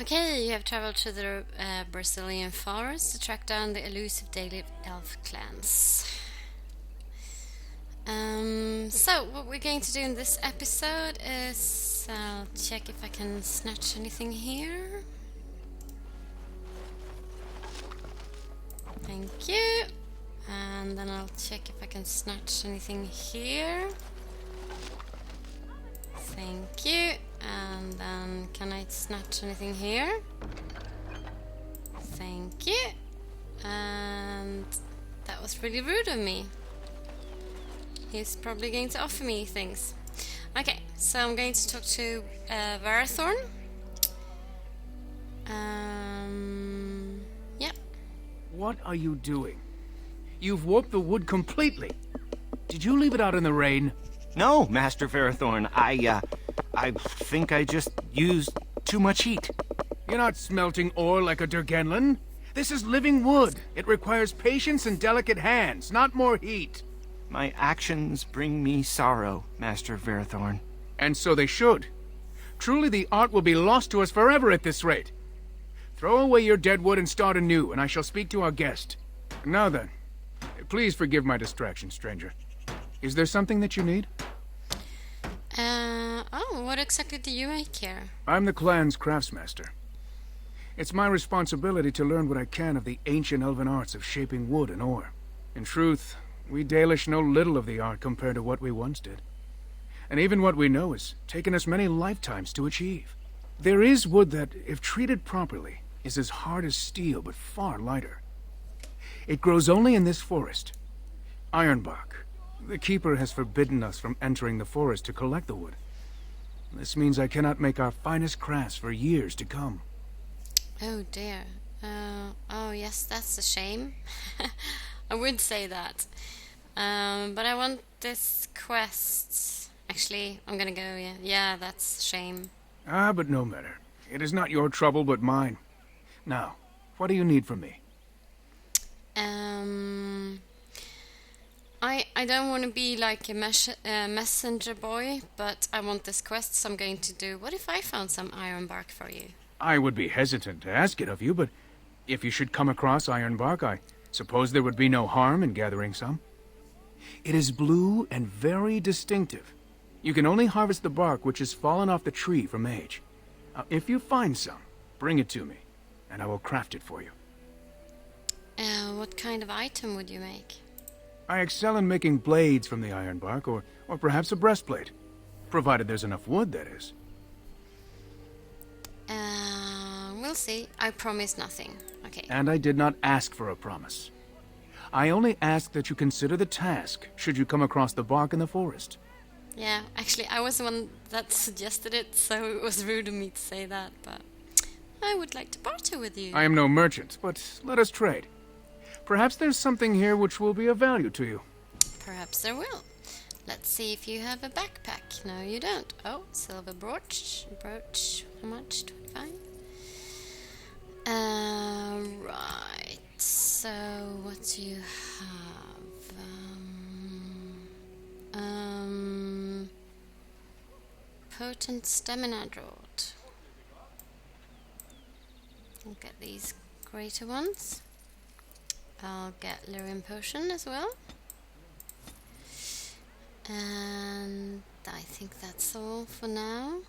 Okay, you have traveled to the Brazilian forest to track down the elusive daily elf clans. So, what we're going to do in this episode is I'll check if I can snatch anything here. Thank you. And then I'll check if I can snatch anything here. Thank you. And then can I snatch anything here? Thank you. And that was really rude of me. He's probably going to offer me things. Okay, so I'm going to talk to Varathorn. Yeah. What are you doing? You've warped the wood completely. Did you leave it out in the rain? No, Master Varathorn. I think I just used too much heat. You're not smelting ore like a Durgenlin. This is living wood. It requires patience and delicate hands, not more heat. My actions bring me sorrow, Master Varathorn. And so they should. Truly the art will be lost to us forever at this rate. Throw away your dead wood and start anew, and I shall speak to our guest. Now then, please forgive my distraction, stranger. Is there something that you need? What exactly do you make here? I'm the clan's craftsmaster. It's my responsibility to learn what I can of the ancient elven arts of shaping wood and ore. In truth, we Dalish know little of the art compared to what we once did. And even what we know has taken us many lifetimes to achieve. There is wood that, if treated properly, is as hard as steel but far lighter. It grows only in this forest. Ironbark. The keeper has forbidden us from entering the forest to collect the wood. This means I cannot make our finest crafts for years to come. Oh dear. Oh yes, that's a shame. I would say that. But I want this quest. Actually, I'm gonna go, yeah. Yeah, that's a shame. But no matter. It is not your trouble but mine. Now, what do you need from me? I don't want to be like a messenger boy, but I want this quest, so I'm going to do. What if I found some Ironbark for you? I would be hesitant to ask it of you, but if you should come across Ironbark, I suppose there would be no harm in gathering some. It is blue and very distinctive. You can only harvest the bark which has fallen off the tree from age. If you find some, bring it to me, and I will craft it for you. What kind of item would you make? I excel in making blades from the ironbark, or perhaps a breastplate. Provided there's enough wood, that is. We'll see. I promise nothing. Okay. And I did not ask for a promise. I only ask that you consider the task, should you come across the bark in the forest. Yeah, actually, I was the one that suggested it, so it was rude of me to say that, but I would like to barter with you. I am no merchant, but let us trade. Perhaps there's something here which will be of value to you. Perhaps there will. Let's see if you have a backpack. No, you don't. Oh, silver brooch. Brooch. How much? 25? Right. So, what do you have? Potent stamina draught. I'll get these greater ones. I'll get Lyrium potion as well. And I think that's all for now.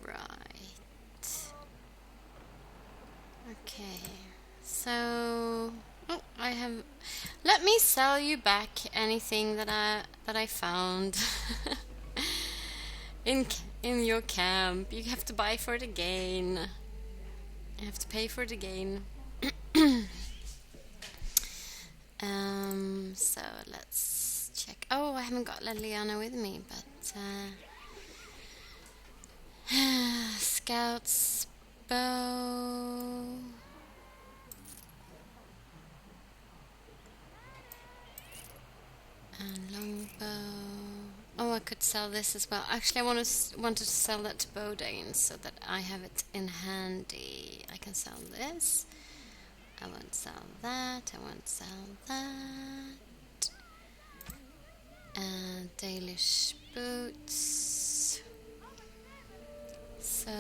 Right. Okay. So, I have. Let me sell you back anything that I found in your camp. You have to buy for it again. You have to pay for it again. So let's check. Oh, I haven't got Liliana with me, but Scout's bow. And longbow. Oh, I could sell this as well. Actually, I wanted to sell that to Bodane so that I have it in handy. I can sell this. I won't sell that. I won't sell that. Dalish boots. So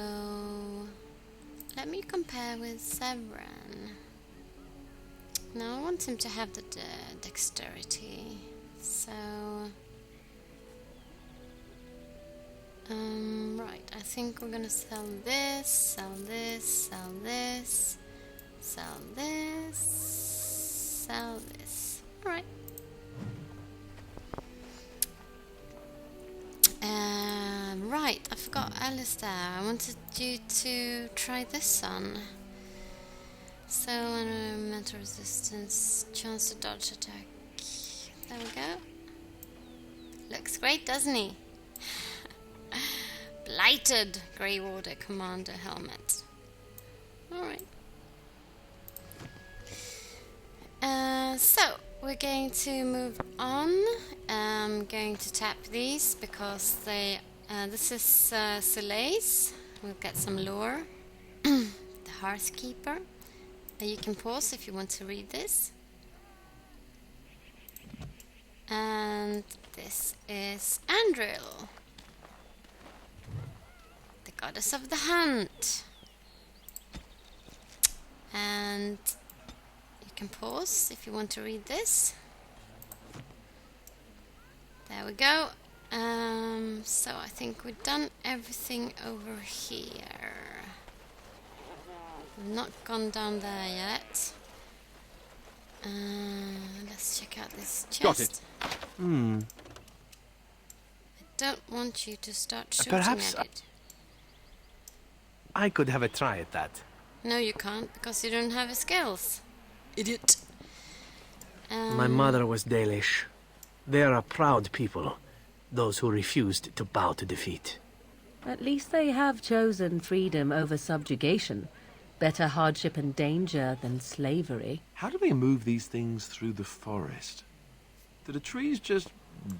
let me compare with Severin. Now I want him to have the dexterity. So right, I think we're gonna sell this, sell this, sell this, sell this, sell this. Alright. Right, I forgot Alistair. I wanted you to try this on. So, mental resistance, chance to dodge attack. There we go. Looks great, doesn't he? Blighted Grey Warder Commander helmet. Alright. So, we're going to move on. I'm going to tap these because they... this is Soleil's. We'll get some lore. The Hearthkeeper. You can pause if you want to read this. And this is Andril, the goddess of the hunt. And you can pause if you want to read this. There we go. So I think we've done everything over here. We've not gone down there yet. Let's check out this chest. Got it. I don't want you to start shooting Perhaps at it. I could have a try at that. No, you can't, because you don't have the skills. Idiot. My mother was Dalish. They are a proud people, those who refused to bow to defeat. At least they have chosen freedom over subjugation. Better hardship and danger than slavery. How do they move these things through the forest? Do the trees just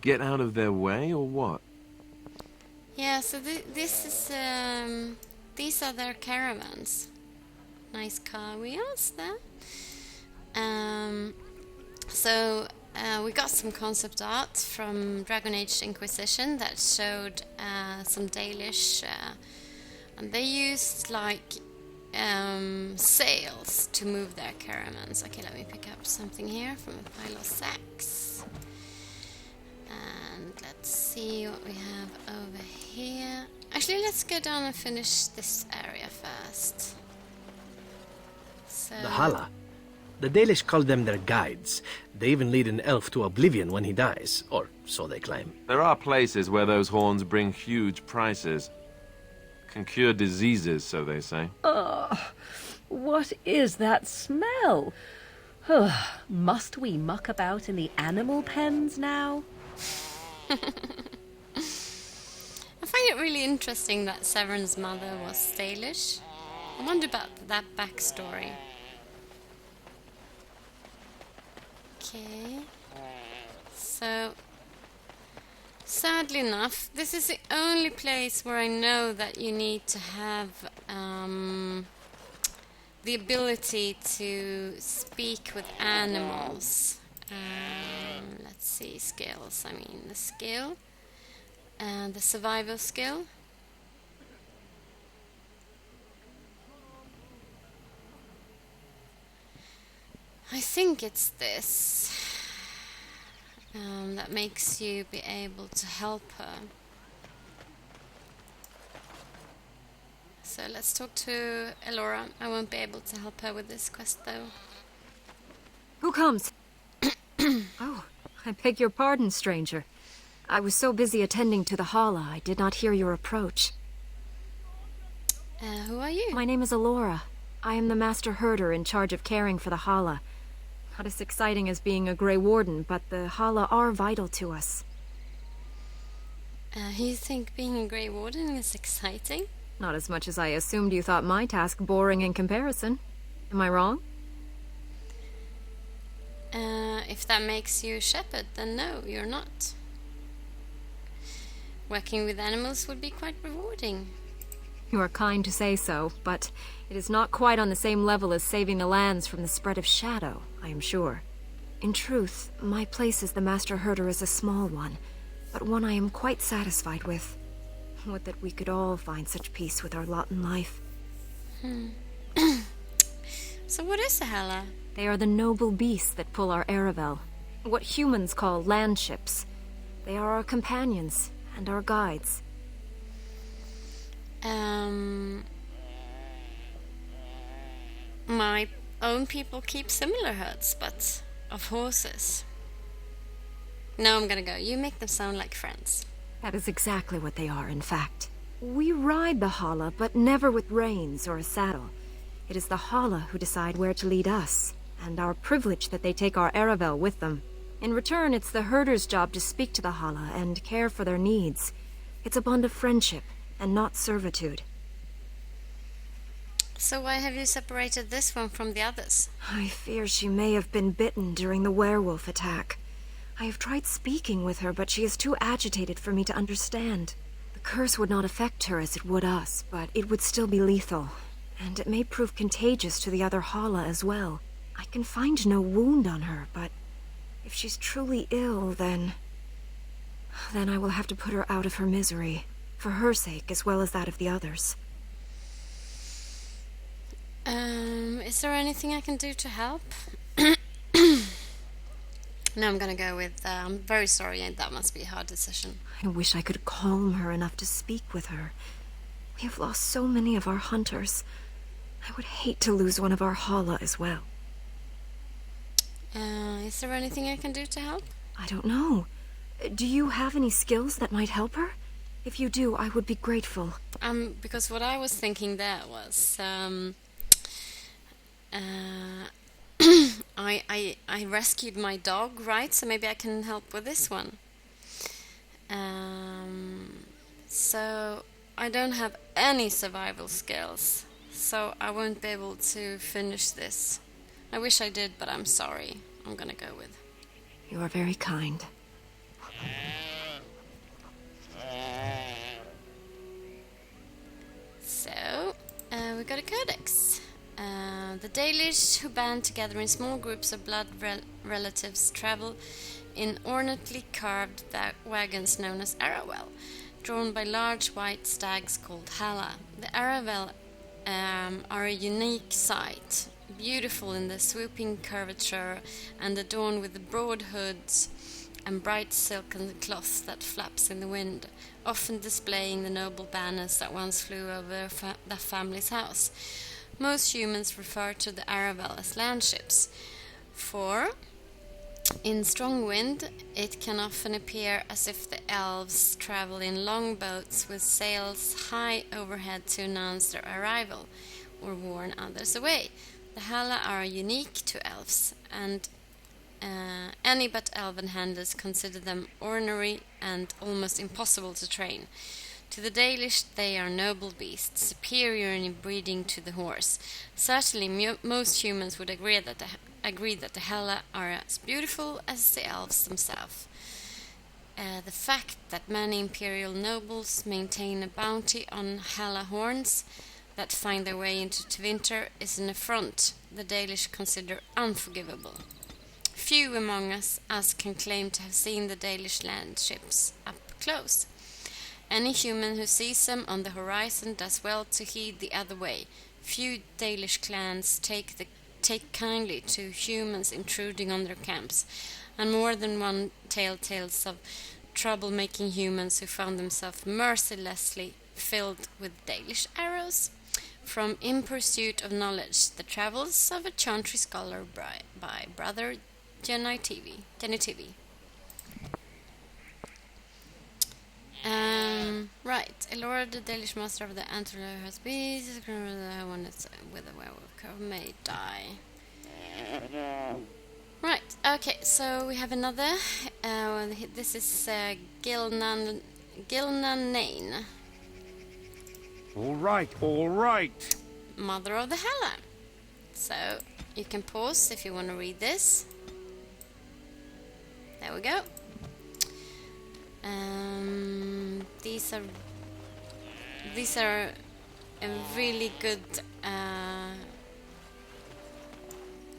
get out of their way, or what? Yeah, so this is... these are their caravans. Nice car wheels there. We got some concept art from Dragon Age Inquisition that showed some Dalish... and they used, like... sails to move their caravans. Okay, let me pick up something here from a pile of sacks. And let's see what we have over here. Actually, let's go down and finish this area first. So, The Halla. The Dalish call them their guides. They even lead an elf to oblivion when he dies, or so they claim. There are places where those horns bring huge prices. Can cure diseases, so they say. What is that smell? Must we muck about in the animal pens now? I find it really interesting that Severin's mother was Dalish. I wonder about that backstory. Okay. So, sadly enough, this is the only place where I know that you need to have the ability to speak with animals. Let's see, skills. I mean, the skill and the survival skill. I think it's this that makes you be able to help her. So let's talk to Alura. I won't be able to help her with this quest though. Who comes? Oh, I beg your pardon, stranger. I was so busy attending to the Halla, I did not hear your approach. Who are you? My name is Alura. I am the master herder in charge of caring for the Halla. Not as exciting as being a Grey Warden, but the Halla are vital to us. You think being a Grey Warden is exciting? Not as much as I assumed you thought my task boring in comparison. Am I wrong? If that makes you a shepherd, then no, you're not. Working with animals would be quite rewarding. You are kind to say so, but it is not quite on the same level as saving the lands from the spread of shadow, I am sure. In truth, my place as the master herder is a small one, but one I am quite satisfied with. Would that we could all find such peace with our lot in life. So what is a Halla? They are the noble beasts that pull our Aravel. What humans call landships. They are our companions and our guides. My own people keep similar herds, but of horses. No, I'm gonna go. You make them sound like friends. That is exactly what they are, in fact. We ride the Halla, but never with reins or a saddle. It is the Halla who decide where to lead us, and our privilege that they take our Aravel with them. In return, it's the herder's job to speak to the Halla and care for their needs. It's a bond of friendship, and not servitude. So why have you separated this one from the others? I fear she may have been bitten during the werewolf attack. I have tried speaking with her, but she is too agitated for me to understand. The curse would not affect her as it would us, but it would still be lethal. And it may prove contagious to the other Halla as well. I can find no wound on her, but if she's truly ill, then I will have to put her out of her misery. For her sake, as well as that of the others. Is there anything I can do to help? No, I'm gonna go with, I'm very sorry, and that must be a hard decision. I wish I could calm her enough to speak with her. We have lost so many of our hunters. I would hate to lose one of our Halla as well. Is there anything I can do to help? I don't know. Do you have any skills that might help her? If you do, I would be grateful. Because what I was thinking there was, I rescued my dog, right? So maybe I can help with this one. So I don't have any survival skills, so I won't be able to finish this. I wish I did, but I'm sorry. I'm gonna go with. You are very kind. So, we got a codex. The Dalish, who band together in small groups of blood relatives, travel in ornately carved wagons known as Aravel, drawn by large white stags called Halla. The Aravel are a unique sight, beautiful in their swooping curvature and adorned with the broad hoods and bright silken cloth that flaps in the wind, often displaying the noble banners that once flew over the family's house. Most humans refer to the Aravel as landships, for in strong wind it can often appear as if the elves travel in long boats with sails high overhead to announce their arrival or warn others away. The Halla are unique to elves, and any but elven handlers consider them ornery and almost impossible to train. To the Dalish, they are noble beasts, superior in breeding to the horse. Certainly, most humans would agree that the Halla are as beautiful as the elves themselves. The fact that many imperial nobles maintain a bounty on Halla horns that find their way into Twinter is an affront the Dalish consider unforgivable. Few among us can claim to have seen the Dalish landships up close. Any human who sees them on the horizon does well to heed the other way. Few Dalish clans take kindly to humans intruding on their camps, and more than one tale tells of trouble-making humans who found themselves mercilessly filled with Dalish arrows. From In Pursuit of Knowledge, The Travels of a Chantry Scholar by Brother Jenny TV. Right. Alura, the Dalish master of the Antler, has been one with a werewolf curve may die. Right. Okay. So we have another. This is Gilnan Nain. All right. Mother of the Halla. So you can pause if you want to read this. There we go. These are a really good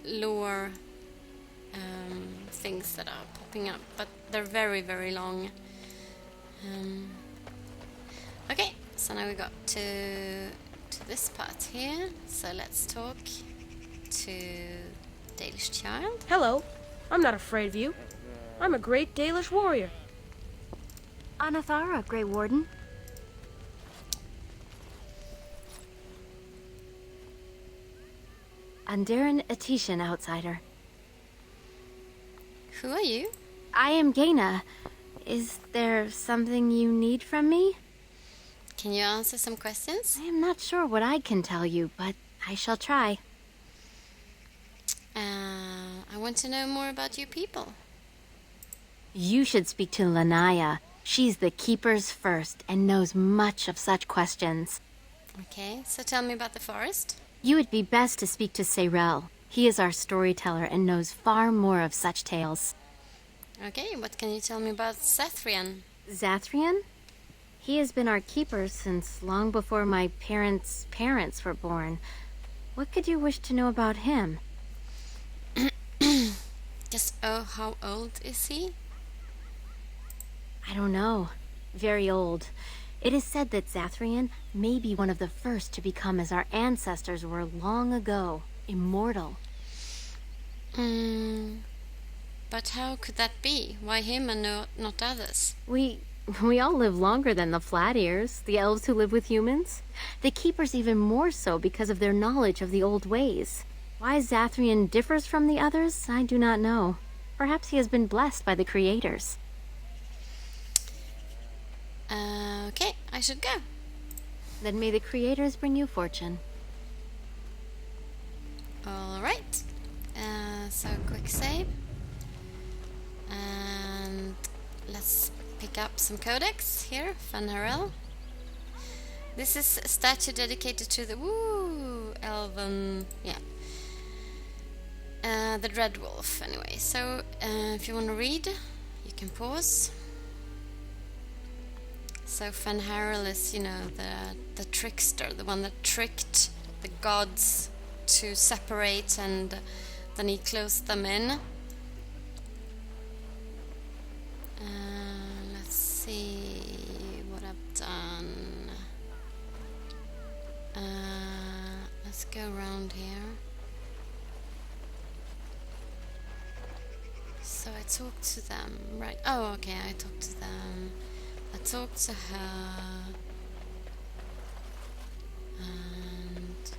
lore things that are popping up, but they're very, very long. Okay, So now we got to this part here. So let's talk to Dalish child. Hello. I'm not afraid of you. I'm a great Dalish warrior. Anathara, Grey Warden. Andaran Atishan, outsider. Who are you? I am Gaina. Is there something you need from me? Can you answer some questions? I am not sure what I can tell you, but I shall try. I want to know more about you people. You should speak to Lanaya. She's the Keeper's first and knows much of such questions. Okay, so tell me about the forest. You would be best to speak to Seyrel. He is our storyteller and knows far more of such tales. Okay, what can you tell me about Zathrian? Zathrian? He has been our keeper since long before my parents' parents were born. What could you wish to know about him? Just how old is he? I don't know. Very old. It is said that Zathrian may be one of the first to become as our ancestors were long ago, immortal. But how could that be? Why him and not others? We all live longer than the Flat Ears, the elves who live with humans. The Keepers even more so because of their knowledge of the old ways. Why Zathrian differs from the others, I do not know. Perhaps he has been blessed by the creators. Okay, I should go. Then may the creators bring you fortune. Alright. So quick save. And let's pick up some codex here. Fanharel. This is a statue dedicated to the elven, the Dread Wolf. Anyway, so if you want to read, you can pause. So Fanharel is, the trickster, the one that tricked the gods to separate, and then he closed them in. Let's see what I've done. Let's go around here. So I talked to them, right? Oh, okay, I talked to them. I talked to her. And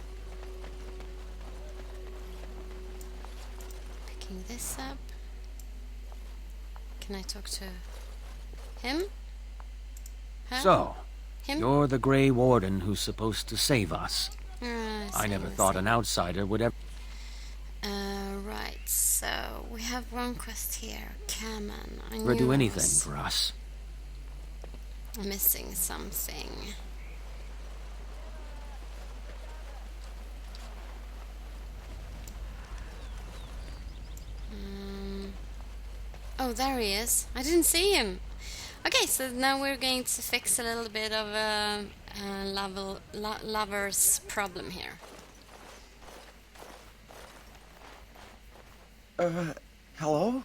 picking this up. Can I talk to him? Her? So, Him? you're the Grey Warden who's supposed to save us. I same, never thought same. an outsider would ever... Right, so we have one quest here. Kemon. I ever knew do I anything was for us. missing something. Oh, there he is. I didn't see him. Okay, so now we're going to fix a little bit of a lover's problem here. Hello?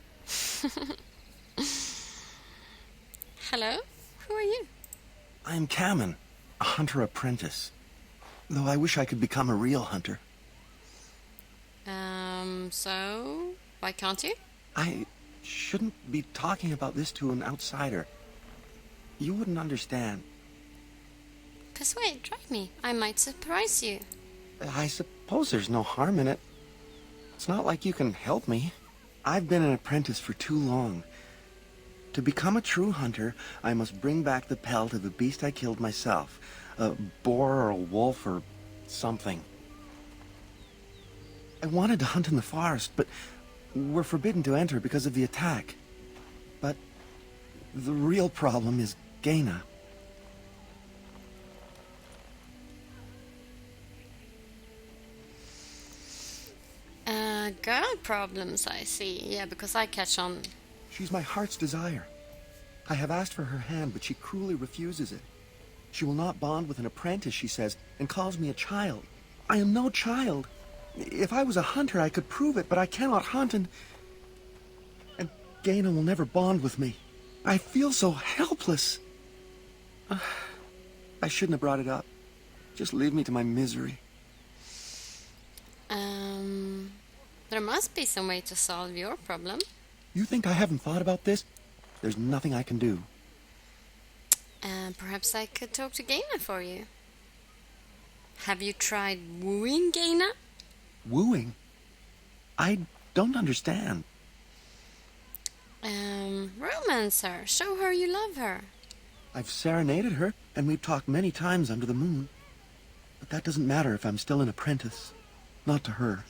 Hello? Who are you? I'm Kemon, a hunter apprentice. Though I wish I could become a real hunter. So why can't you? I shouldn't be talking about this to an outsider. You wouldn't understand. Persuade, try me. I might surprise you. I suppose there's no harm in it. It's not like you can help me. I've been an apprentice for too long. To become a true hunter, I must bring back the pelt of a beast I killed myself. A boar or a wolf or something. I wanted to hunt in the forest, but we're forbidden to enter because of the attack. But the real problem is Gaina. Girl problems, I see. Yeah, because I catch on. She's my heart's desire. I have asked for her hand, but she cruelly refuses it. She will not bond with an apprentice, she says, and calls me a child. I am no child. If I was a hunter, I could prove it, but I cannot hunt, and Gaina will never bond with me. I feel so helpless. I shouldn't have brought it up. Just leave me to my misery. There must be some way to solve your problem. You think I haven't thought about this? There's nothing I can do. Perhaps I could talk to Gaina for you. Have you tried wooing Gaina? Wooing? I don't understand. Romance her. Show her you love her. I've serenaded her, and we've talked many times under the moon. But that doesn't matter if I'm still an apprentice. Not to her.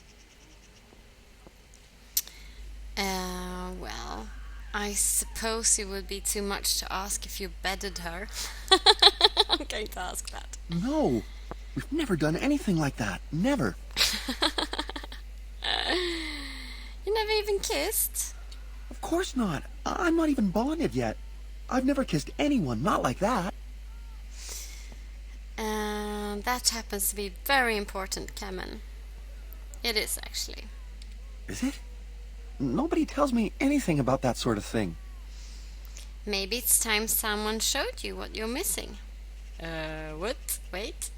Well, I suppose it would be too much to ask if you bedded her. I'm going to ask that. No, we've never done anything like that. Never. You never even kissed? Of course not. I'm not even bonded yet. I've never kissed anyone, not like that. That happens to be very important, Kemon. It is, actually. Is it? Nobody tells me anything about that sort of thing. Maybe it's time someone showed you what you're missing. What? Wait.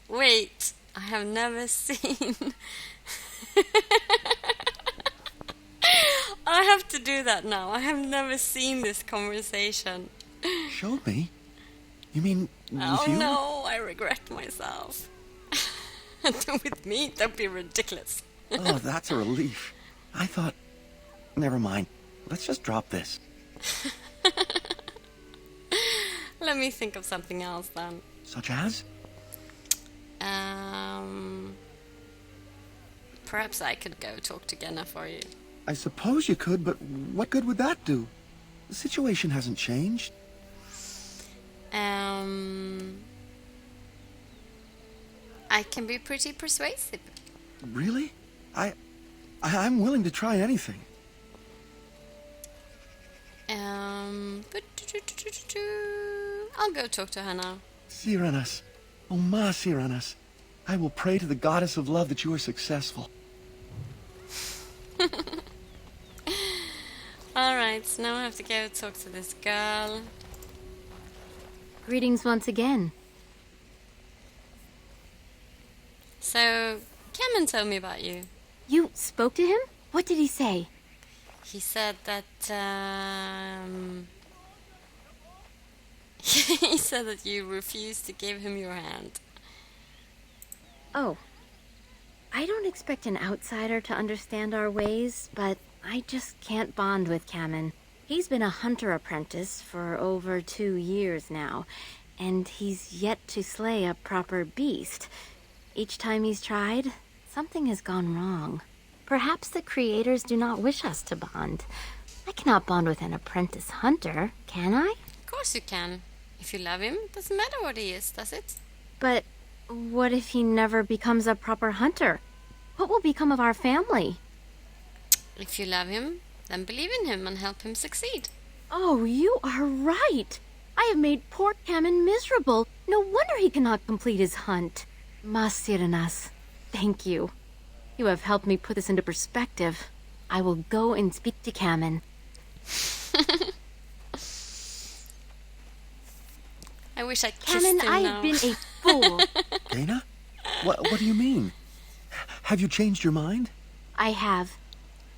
Wait. I have never seen... I have to do that now. I have never seen this conversation. Showed me? You mean Oh you? no, I regret myself. With me, don't be ridiculous. Oh, that's a relief. I thought... Never mind. Let's just drop this. Let me think of something else then. Such as? Perhaps I could go talk to Genna for you. I suppose you could, but what good would that do? The situation hasn't changed. I can be pretty persuasive. Really? I'm willing to try anything. I'll go talk to her now. Siranas. Oh, Ma Siranas. I will pray to the goddess of love that you are successful. Alright, so now I have to go talk to this girl. Greetings once again. So, Kemon told me about you. You spoke to him? What did he say? He said that, he said that you refused to give him your hand. Oh. I don't expect an outsider to understand our ways, but I just can't bond with Kemon. He's been a hunter apprentice for over 2 years now, and he's yet to slay a proper beast. Each time he's tried, something has gone wrong. Perhaps the creators do not wish us to bond. I cannot bond with an apprentice hunter, can I? Of course you can. If you love him, it doesn't matter what he is, does it? But what if he never becomes a proper hunter? What will become of our family? If you love him, then believe in him and help him succeed. Oh, you are right. I have made poor Kemon miserable. No wonder he cannot complete his hunt. Masiranas, thank you. You have helped me put this into perspective. I will go and speak to Kemon. I wish I kissed Kemon, him I now. have been a fool. Dana? What do you mean? Have you changed your mind? I have.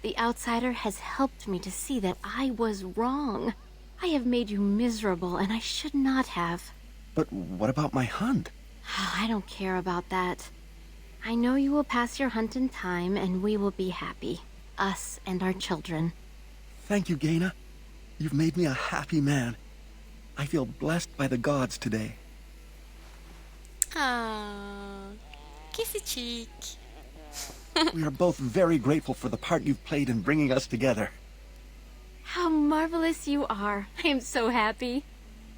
The outsider has helped me to see that I was wrong. I have made you miserable, and I should not have. But what about my hunt? I don't care about that. I know you will pass your hunt in time, and we will be happy. Us and our children. Thank you, Gaina. You've made me a happy man. I feel blessed by the gods today. Ah, kissy cheek. We are both very grateful for the part you've played in bringing us together. How marvelous you are. I am so happy.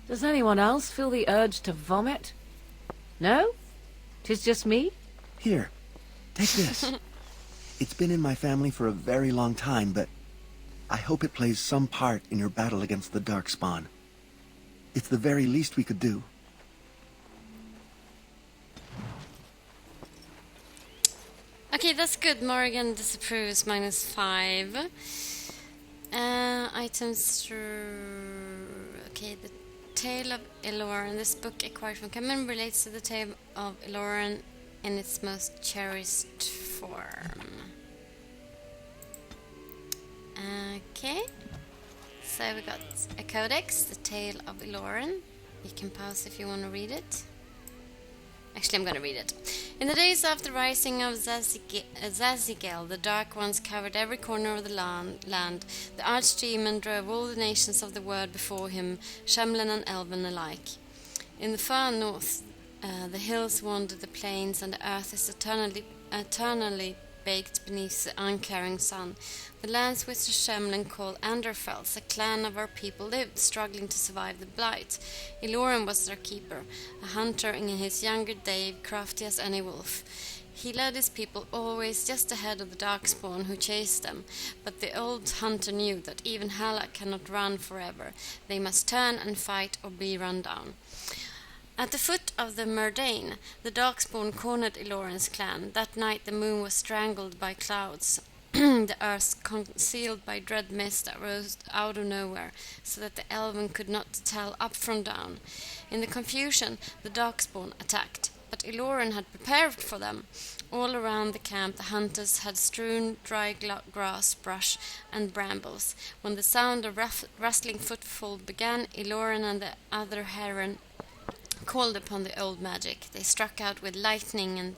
Does anyone else feel the urge to vomit? No? 'Tis just me? Here, take this. It's been in my family for a very long time, but I hope it plays some part in your battle against the Darkspawn. It's the very least we could do. Okay, that's good. Morrigan disapproves, -5. Items through... Okay, Tale of Iloren. This book acquired from Kemon relates to the Tale of Iloren in its most cherished form. Okay, so we got a codex, the Tale of Iloren. You can pause if you want to read it. Actually, I'm going to read it. In the days after the rising of Zazigel, the Dark Ones covered every corner of the land. The Archdemon drove all the nations of the world before him, Shemlen and Elven alike. In the far north, the hills wander the plains, and the earth is eternally baked beneath the uncaring sun. The lands which the Shemlen call Anderfels, a clan of our people, lived, struggling to survive the blight. Iloren was their keeper, a hunter in his younger day, crafty as any wolf. He led his people always just ahead of the Darkspawn who chased them, but the old hunter knew that even Halla cannot run forever. They must turn and fight or be run down. At the foot of the Murdain, the Darkspawn cornered Iloren's clan. That night the moon was strangled by clouds, the earth concealed by dread mist that rose out of nowhere, so that the Elven could not tell up from down. In the confusion, the Darkspawn attacked, but Iloren had prepared for them. All around the camp the hunters had strewn dry grass, brush, and brambles. When the sound of rustling footfall began, Iloren and the other Heron called upon the old magic. They struck out with lightning,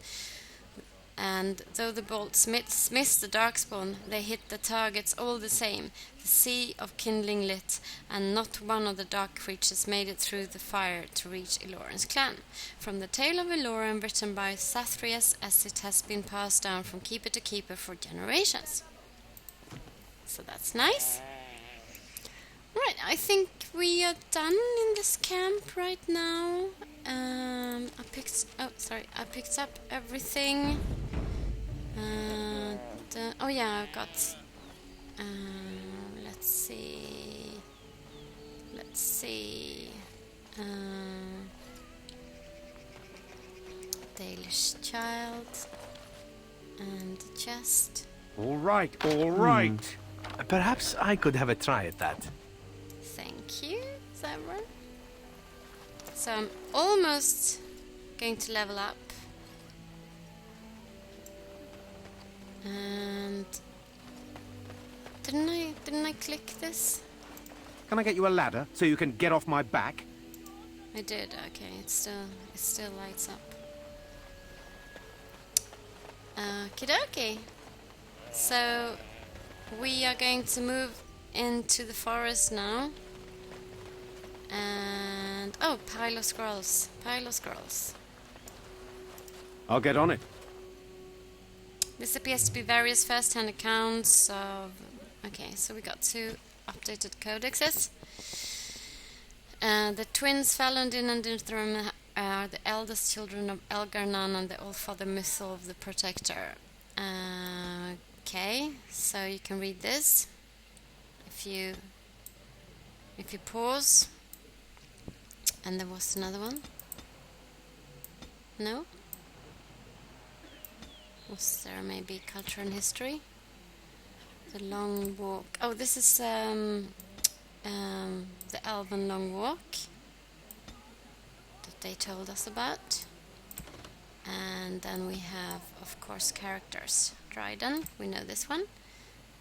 and though the bolts missed the Darkspawn, they hit the targets all the same. The sea of kindling lit, and not one of the dark creatures made it through the fire to reach Iloren's clan. From the Tale of Iloren, written by Sathrias, as it has been passed down from keeper to keeper for generations. So that's nice. Right, I think we are done in this camp right now. I picked up everything. Oh yeah, I've got. Let's see. Dalish child and the chest. All right, all right. Perhaps I could have a try at that. Thank you, Zebra. So I'm almost going to level up. And didn't I click this? Can I get you a ladder so you can get off my back? I did. Okay, it still lights up. Okie dokie. So we are going to move into the forest now. And pile of scrolls. I'll get on it. This appears to be various first-hand accounts of... Okay, so we got 2 updated codexes. The twins Falundin and Dinthrum are the eldest children of Elgarnan and the Allfather Mythal of the Protector. Okay, so you can read this if you pause. And there was another one. No? Was there maybe culture and history? The long walk. Oh, this is the Elven long walk that they told us about. And then we have, of course, characters. Dryden, we know this one.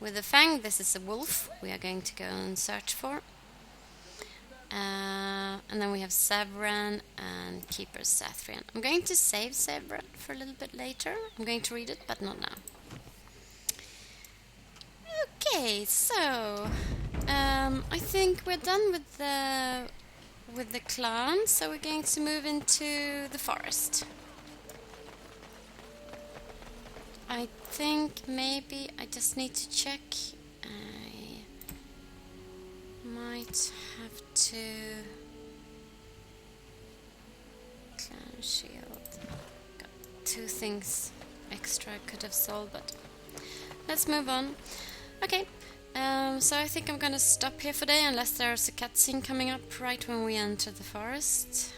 With a fang, this is a wolf we are going to go and search for. And then we have Severan and Keeper Sathrian. I'm going to save Severan for a little bit later. I'm going to read it, but not now. Okay, so I think we're done with the clan, so we're going to move into the forest. I think maybe I just need to check. I might have to clan shield. Got 2 things extra I could have sold, but let's move on. Okay, so I think I'm gonna stop here for today, unless there's a cutscene coming up right when we enter the forest.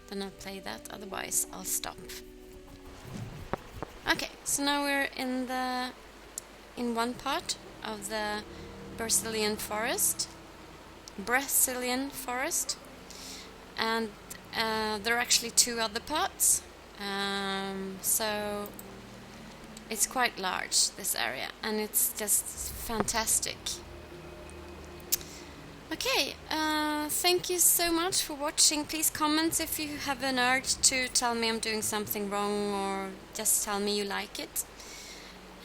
Then I'll play that, otherwise I'll stop. Okay, so now we're in one part of the Brazilian forest. and there are actually 2 other parts, so it's quite large, this area, and it's just fantastic. Okay, thank you so much for watching. Please comment if you have an urge to tell me I'm doing something wrong, or just tell me you like it.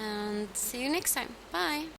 And see you next time. Bye!